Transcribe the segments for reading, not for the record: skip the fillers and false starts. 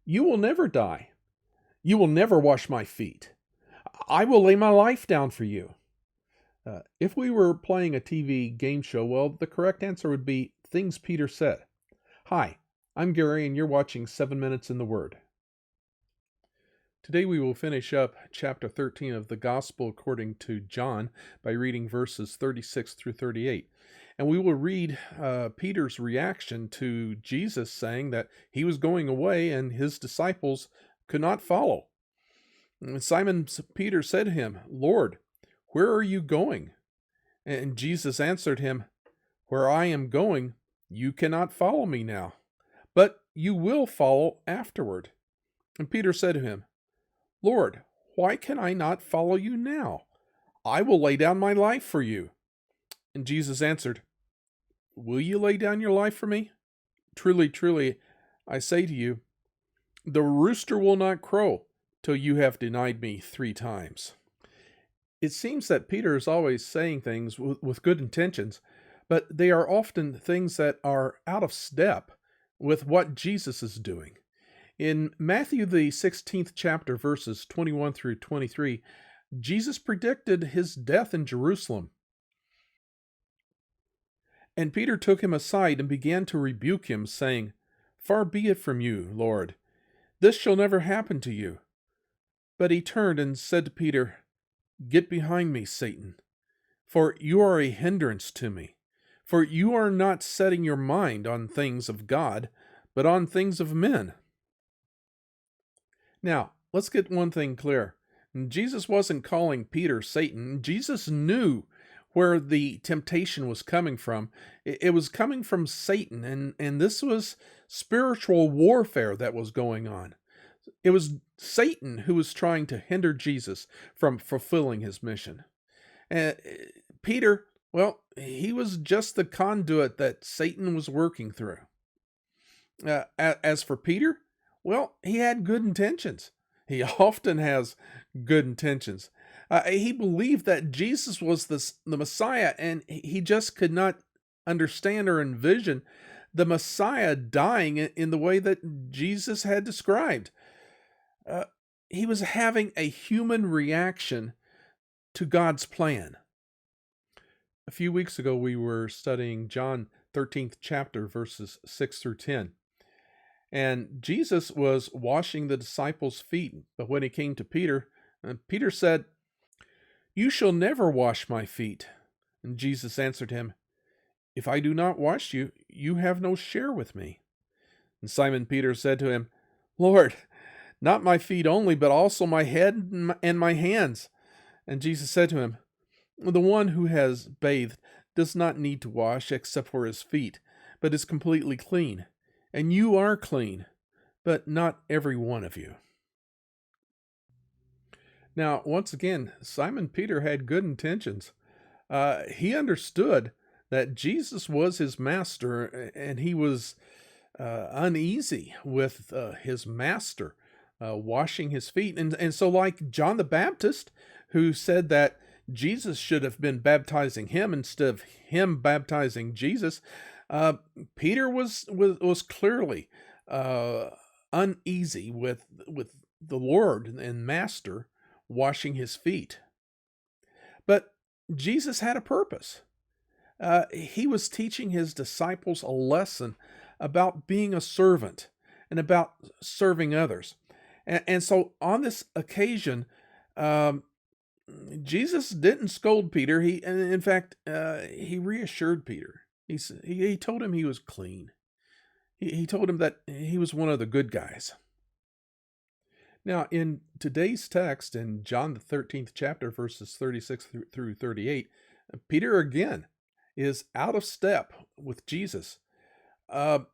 You will never die. You will never wash my feet. I will lay my life down for you. If we were playing a TV game show, well, the correct answer would be things Peter said. Hi, I'm Gary, and you're watching 7 Minutes in the Word. Today we will finish up chapter 13 of the Gospel according to John by reading verses 36 through 38. And we will read Peter's reaction to Jesus saying that he was going away and his disciples could not follow. And Simon Peter said to him, "Lord, where are you going?" And Jesus answered him, "Where I am going, you cannot follow me now, but you will follow afterward." And Peter said to him, "Lord, why can I not follow you now? I will lay down my life for you." And Jesus answered, "Will you lay down your life for me? Truly, truly, I say to you, the rooster will not crow till you have denied me 3 times." It seems that Peter is always saying things with good intentions, but they are often things that are out of step with what Jesus is doing. In Matthew, the 16th chapter, verses 21 through 23, Jesus predicted his death in Jerusalem. And Peter took him aside and began to rebuke him, saying, "Far be it from you, Lord. This shall never happen to you." But he turned and said to Peter, "Get behind me, Satan, for you are a hindrance to me. For you are not setting your mind on things of God, but on things of men." Now, let's get one thing clear. Jesus wasn't calling Peter Satan. Jesus knew where the temptation was coming from. It was coming from Satan, and this was spiritual warfare that was going on. It was Satan who was trying to hinder Jesus from fulfilling his mission. And Peter, well, he was just the conduit that Satan was working through. As for Peter, well, he had good intentions. He often has good intentions. He believed that Jesus was the Messiah, and he just could not understand or envision the Messiah dying in the way that Jesus had described. Uh, he was having a human reaction to God's plan. A few weeks ago, we were studying John 13th chapter, verses 6 through 10. And Jesus was washing the disciples' feet. But when he came to Peter, Peter said, "You shall never wash my feet." And Jesus answered him, "If I do not wash you, you have no share with me." And Simon Peter said to him, "Lord, not my feet only, but also my head and my hands." And Jesus said to him, "The one who has bathed does not need to wash except for his feet, but is completely clean. And you are clean, but not every one of you." Now, once again, Simon Peter had good intentions. He understood that Jesus was his master, and he was uneasy with his master washing his feet. And so, like John the Baptist, who said that Jesus should have been baptizing him instead of him baptizing Jesus, Peter was clearly uneasy with the Lord and Master washing his feet. But Jesus had a purpose. He was teaching his disciples a lesson about being a servant and about serving others. And so on this occasion, Jesus didn't scold Peter. In fact, he reassured Peter. He told him he was clean. He told him that he was one of the good guys. Now, in today's text, in John the 13th chapter, verses 36 through 38, Peter again is out of step with Jesus. Out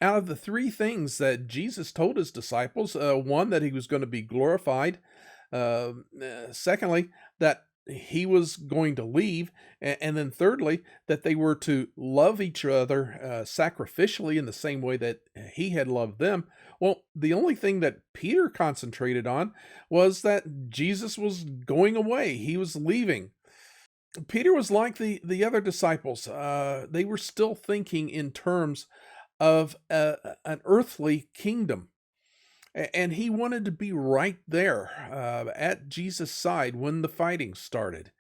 of the 3 things that Jesus told his disciples, one, that he was going to be glorified. Secondly, that he was going to leave. And then thirdly, that they were to love each other sacrificially in the same way that he had loved them. Well, the only thing that Peter concentrated on was that Jesus was going away. He was leaving. Peter was like the other disciples. They were still thinking in terms of an earthly kingdom. And he wanted to be right there at Jesus' side when the fighting started.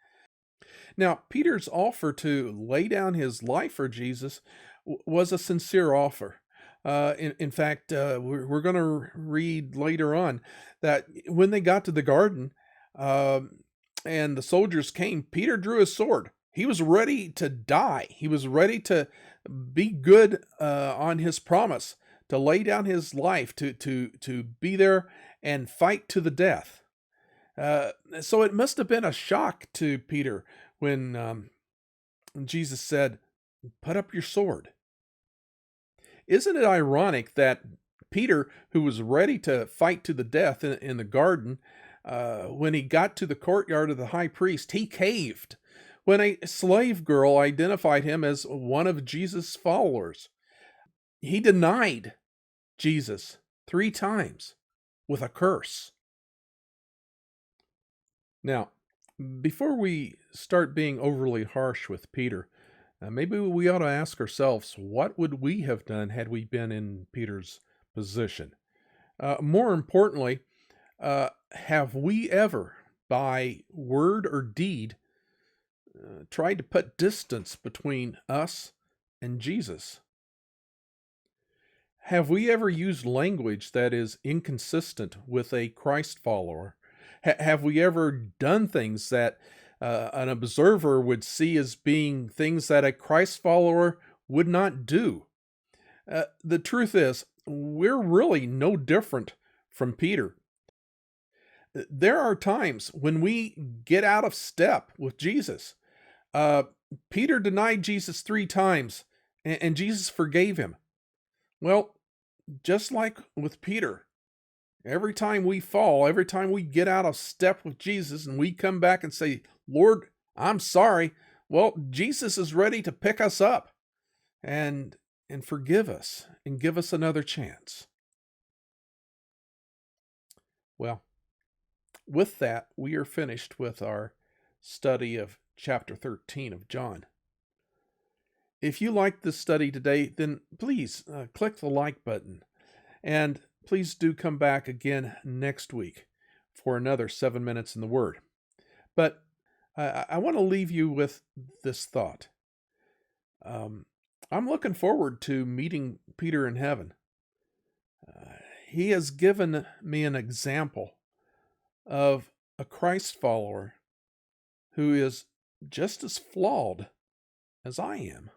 Now, Peter's offer to lay down his life for Jesus was a sincere offer. In fact, we're going to read later on that when they got to the garden and the soldiers came, Peter drew his sword. He was ready to die. He was ready to be good on his promise, to lay down his life, to be there and fight to the death. So it must have been a shock to Peter when Jesus said, "Put up your sword." Isn't it ironic that Peter, who was ready to fight to the death in the garden, when he got to the courtyard of the high priest, he caved when a slave girl identified him as one of Jesus' followers? He denied Jesus 3 times with a curse. Now, before we start being overly harsh with Peter, maybe we ought to ask ourselves, what would we have done had we been in Peter's position? More importantly, have we ever, by word or deed, tried to put distance between us and Jesus? Have we ever used language that is inconsistent with a Christ follower? Have we ever done things that an observer would see as being things that a Christ follower would not do? The truth is, we're really no different from Peter. There are times when we get out of step with Jesus. Peter denied Jesus 3 times, and Jesus forgave him. Well, just like with Peter, every time we fall, every time we get out of step with Jesus and we come back and say, "Lord, I'm sorry," well, Jesus is ready to pick us up and forgive us and give us another chance. Well, with that, we are finished with our study of chapter 13 of John. If you liked this study today, then please click the like button. And please do come back again next week for another 7 minutes in the Word. But I want to leave you with this thought. I'm looking forward to meeting Peter in heaven. He has given me an example of a Christ follower who is just as flawed as I am.